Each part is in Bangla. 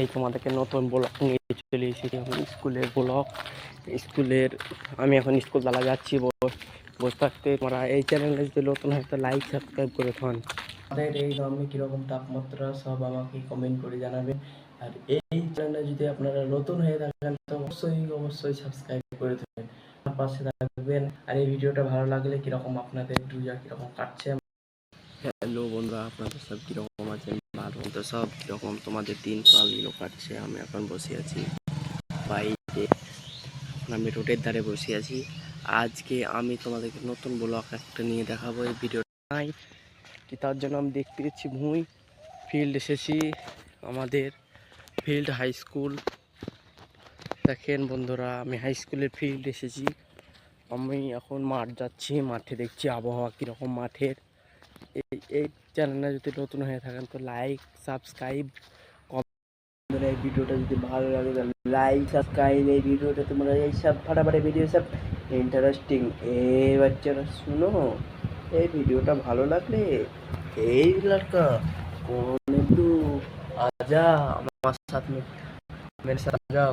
এই তোমাদেরকে নতুন ব্লগ নিয়ে চলে এসেছি। এখন স্কুলের ব্লগ। স্কুলের আমি এখন স্কুল চালা যাচ্ছি। বসে থাকতে তোমরা এই চ্যানেলে যদি নতুন হয় তো লাইক সাবস্ক্রাইব করে থাকুন। আমাদের এই গ্রামে কীরকম তাপমাত্রা সব আমাকে কমেন্ট করে জানাবেন। আর এই চ্যানেলে যদি আপনারা নতুন হয়ে থাকেন তো অবশ্যই সাবস্ক্রাইব করে দেবেন, আমার পাশে থাকবেন। আর এই ভিডিওটা ভালো লাগলে কীরকম আপনাদের রোজা কীরকম কাটছে। হ্যালো বন্ধুরা, আপনাদের সব কীরকম আছেন? ভালো তো সব কীরকম তোমাদের দিন কালগুলো কাটছে? আমি এখন বসে আছি বাইরে, আমি রোডের ধারে বসে আছি। আজকে আমি তোমাদেরকে নতুন ব্লগ একটা নিয়ে দেখাবো। এই ভিডিওটাই কি তার জন্য আমি দেখতে এসেছি ভুঁই ফিল্ড এসেছি, আমাদের ফিল্ড হাই স্কুল। দেখেন বন্ধুরা, আমি হাই স্কুলের ফিল্ড এসেছি। আমি এখন মাঠ যাচ্ছি, মাঠে দেখছি আবহাওয়া কীরকম মাঠের। এই চ্যানেলে যদি নতুন হয়ে থাকেন তো লাইক সাবস্ক্রাইব কমেন্ট। এই ভিডিওটা যদি ভালো লাগে তাহলে লাইক সাবস্ক্রাইব। এই ভিডিওটা তোমরা এই সব ফাটাফাটি ভিডিও সব ইন্টারেস্টিং। এই বাচ্চারা শুনো, এই ভিডিওটা ভালো লাগলে এই लड़का कौन है तू, आजा हमारे साथ में, मेरे साथ आजा।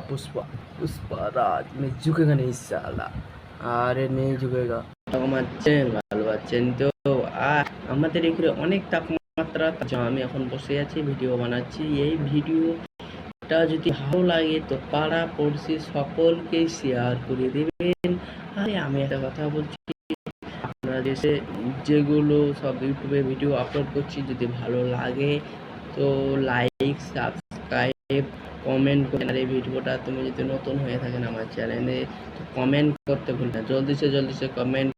पुष्पा राज में झुकेगा नहीं साला। আরে নেই ঝুঁকেগা। ঘুমাচ্ছেন, ভালো আছেন তো? আর আমাদের এখানে অনেক তাপমাত্রা, আমি এখন বসে আছি ভিডিও বানাচ্ছি। এই ভিডিওটা যদি ভালো লাগে তো পাড়া পড়শি সকলকে শেয়ার করে দেবেন। আরে আমি একটা কথা বলছি, আপনারা দেশে যেগুলো সব ইউটিউবে ভিডিও আপলোড করছি যদি ভালো লাগে তো লাইক সাবস্ক্রাইব কমেন্ট করেন। আর এই ভিডিওটা তুমি যদি নতুন হয়ে থাকেন আমার চ্যানেলে তো কমেন্ট করতে ভুল না, জলদি সে কমেন্ট